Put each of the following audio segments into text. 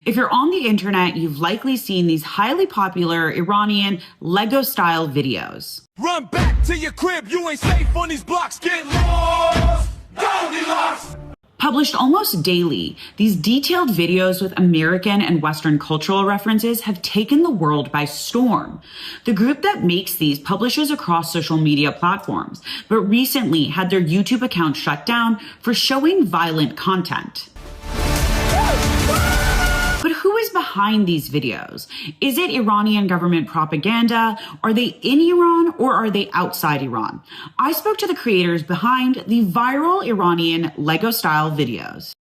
If you're on the internet, you've likely seen these highly popular Iranian Lego-style videos. Run back to your crib, you ain't safe on these blocks, get lost, Goldilocks! Published almost daily, these detailed videos with American and Western cultural references have taken the world by storm. The group that makes these publishes across social media platforms, but recently had their YouTube account shut down for showing violent content. But who is behind these videos? Is it Iranian government propaganda? Are they in Iran or are they outside Iran? I spoke to the creators behind the viral Iranian Lego-style videos.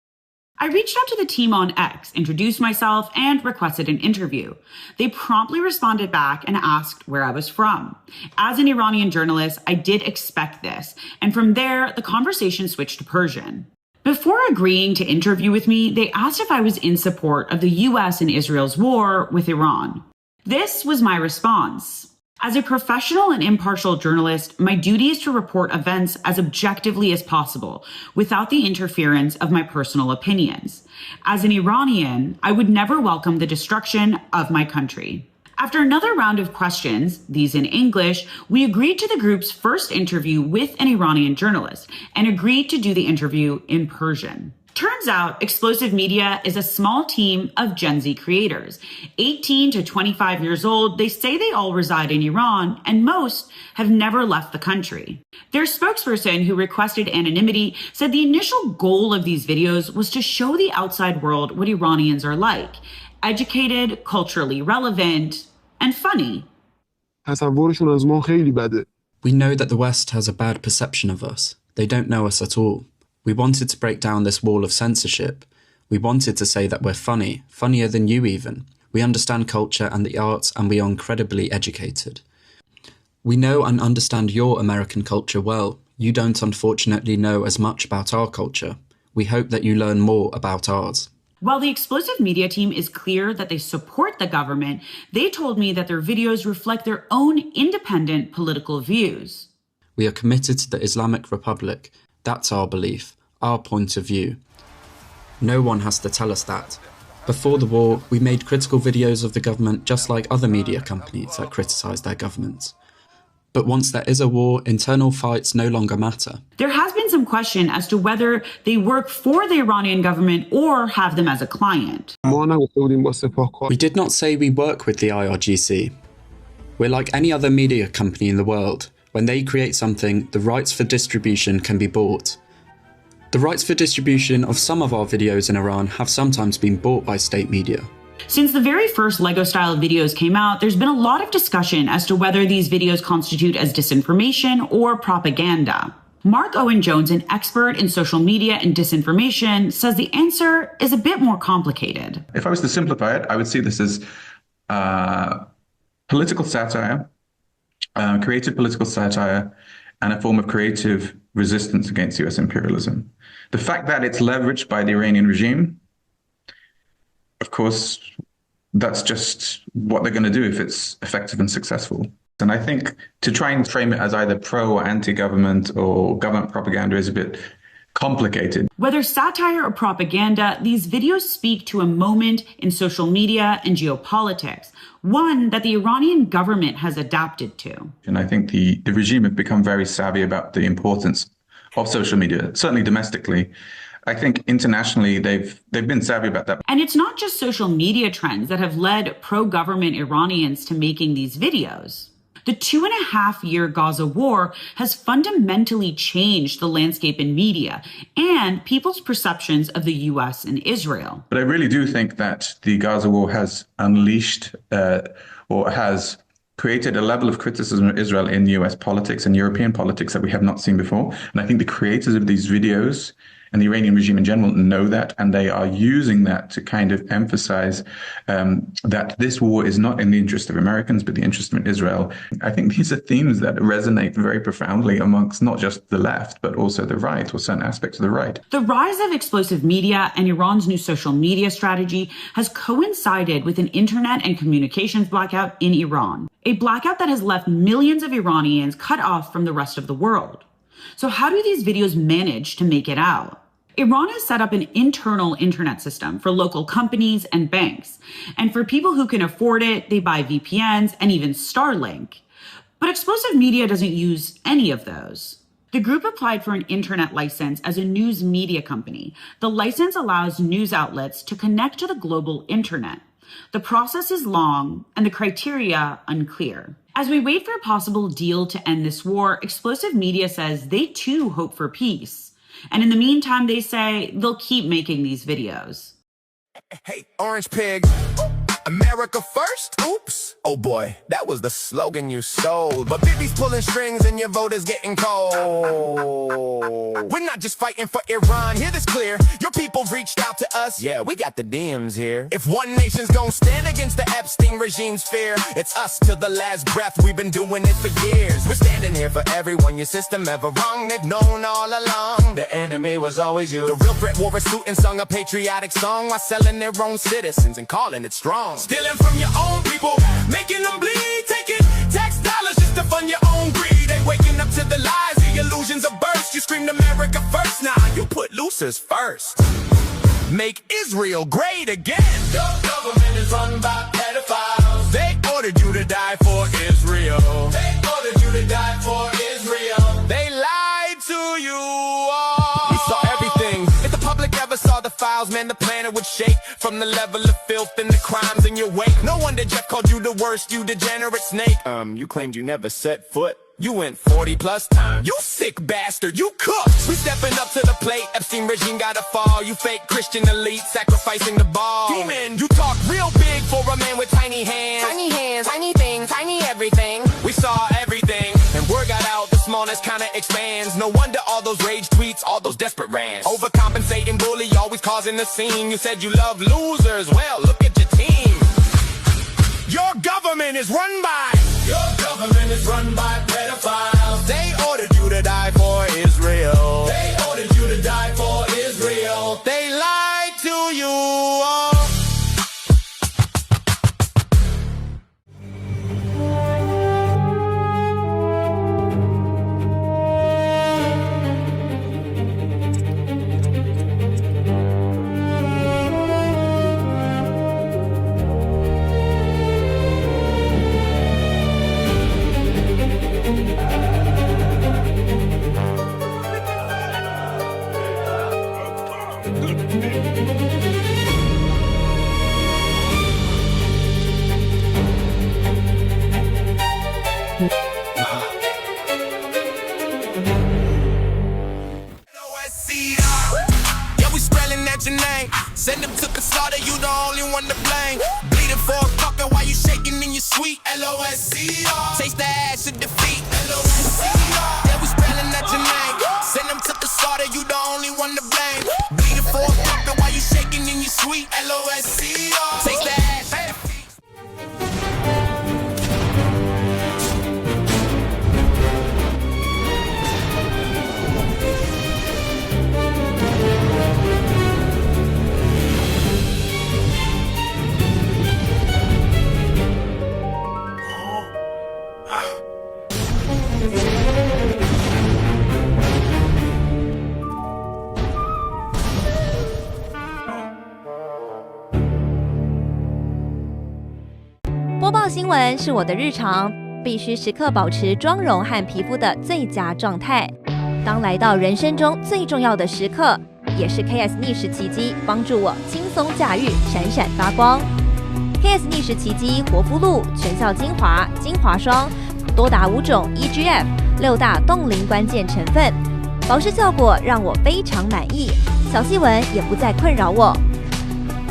I reached out to the team on X, introduced myself, and requested an interview. They promptly responded back and asked where I was from. As an Iranian journalist, I did expect this, and from there, the conversation switched to Persian. Before agreeing to interview with me, they asked if I was in support of the US and Israel's war with Iran. This was my response. As a professional and impartial journalist, my duty is to report events as objectively as possible, without the interference of my personal opinions. As an Iranian, I would never welcome the destruction of my country. After another round of questions, these in English, we agreed to the group's first interview with an Iranian journalist and agreed to do the interview in Persian. Turns out, Explosive Media is a small team of Gen Z creators. 18 to 25 years old, they say they all reside in Iran, and most have never left the country. Their spokesperson, who requested anonymity, said the initial goal of these videos was to show the outside world what Iranians are like. Educated, culturally relevant, and funny. We know that the West has a bad perception of us. They don't know us at all. We wanted to break down this wall of censorship. We wanted to say that we're funny, funnier than you even. We understand culture and the arts, and we are incredibly educated. We know and understand your American culture well. You don't unfortunately know as much about our culture. We hope that you learn more about ours. While the Explosive Media team is clear that they support the government, they told me that their videos reflect their own independent political views. We are committed to the Islamic Republic. That's our belief, our point of view. No one has to tell us that. Before the war, we made critical videos of the government just like other media companies that criticize their governments. But once there is a war, internal fights no longer matter. There has been some question as to whether they work for the Iranian government or have them as a client. We did not say we work with the IRGC. We're like any other media company in the world. When they create something, the rights for distribution can be bought. The rights for distribution of some of our videos in Iran have sometimes been bought by state media. Since the very first Lego-style videos came out, there's been a lot of discussion as to whether these videos constitute as disinformation or propaganda. Mark Owen Jones, an expert in social media and disinformation, says the answer is a bit more complicated. If I was to simplify it, I would see this as political satire, creative political satire, and a form of creative resistance against US imperialism. The fact that it's leveraged by the Iranian regime, of course, that's just what they're going to do if it's effective and successful. And I think to try and frame it as either pro or anti-government or government propaganda is a bit complicated. Whether satire or propaganda, these videos speak to a moment in social media and geopolitics, one that the Iranian government has adapted to. And I think the regime have become very savvy about the importance of social media, certainly domestically. I think internationally, they've been savvy about that. And it's not just social media trends that have led pro-government Iranians to making these videos. The 2.5-year Gaza war has fundamentally changed the landscape in media and people's perceptions of the US and Israel. But I really do think that the Gaza war has unleashed or has created a level of criticism of Israel in US politics and European politics that we have not seen before. And I think the creators of these videos and the Iranian regime in general know that, and they are using that to kind of emphasize that this war is not in the interest of Americans, but the interest of Israel. I think these are themes that resonate very profoundly amongst not just the left, but also the right, or certain aspects of the right. The rise of explosive media and Iran's new social media strategy has coincided with an internet and communications blackout in Iran, a blackout that has left millions of Iranians cut off from the rest of the world. So how do these videos manage to make it out? Iran has set up an internal internet system for local companies and banks. And for people who can afford it, they buy VPNs and even Starlink. But Explosive Media doesn't use any of those. The group applied for an internet license as a news media company. The license allows news outlets to connect to the global internet. The process is long and the criteria unclear. As we wait for a possible deal to end this war, Explosive Media says they too hope for peace. And in the meantime, they say they'll keep making these videos. Hey, Orange Pig, America first? Oops. Oh boy, that was the slogan you sold. But Bibi's pulling strings and your vote is getting cold. We're not just fighting for Iran, hear this clear. Your people reached out to us, yeah, we got the DMs here. If one nation's gonna stand against the Epstein regime's fear, it's us till the last breath, we've been doing it for years. We're standing here for everyone, your system ever wrong, they've known all along. The enemy was always you. The real threat wore a suit and sung a patriotic song while selling their own citizens and calling it strong. Stealing from your own people, making them bleed, taking tax dollars just to fund your own greed. They waking up to the lies, the illusions of burst. You screamed America first, now you put losers first. Make Israel great again. Your government is run by pedophiles. They ordered you to die for Israel. They ordered you to die for Israel. They lied to you all. We saw everything. If the public ever saw the files, man, the planet would shake from the level of filth and the crimes in your wake. No wonder Jeff called you the worst, you degenerate snake. You claimed you never set foot. You went 40 plus times. You sick bastard, you cooked. We stepping up to the plate. Epstein regime gotta fall. You fake Christian elite sacrificing the ball. Demon, you talk real big for a man with tiny hands. Tiny hands, tiny things, tiny everything. We saw everything, and word got out. The smallness kinda expands. No wonder all those rage tweets, all those desperate rants. Overcompensating bully, always causing the scene. You said you love losers. Well, look at your team. Your government is run by. Your government is run by pedophiles. They ordered you to die for Israel. They ordered you to die for Israel. They lied to you all. Send them to the slaughter, you the only one to blame. Bleeding for a fucker while you shaking in your sweet LOSCR. Taste the ass of defeat, LOSCR. Yeah, we spelling at your name. Send them to the slaughter, you the only one to blame. Bleeding for a fucker while you shaking in your sweet LOSCR. Taste the ass of defeat. 播报新闻是我的日常，必须时刻保持妆容和皮肤的最佳状态。当来到人生中最重要的时刻，也是 KS 逆时奇迹帮助我轻松驾驭，闪闪发光。KS 逆时奇迹活肤露全效精华、精华霜，多达5种 EGF 6大冻龄关键成分，保湿效果让我非常满意，小细纹也不再困扰我。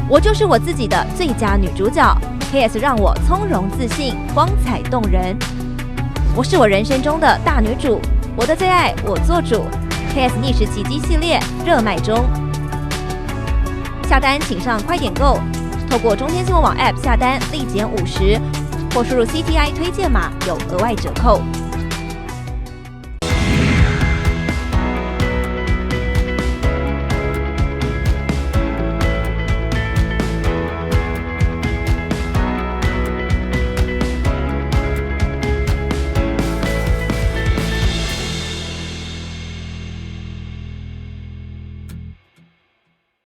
我就是我自己的最佳女主角。KS 让我从容自信，光彩动人。我是我人生中的大女主，我的最爱我做主。KS 逆时奇迹系列热卖中，下单请上快点购，透过中天新闻网 App 下单立减50，或输入 CTI 推荐码有额外折扣。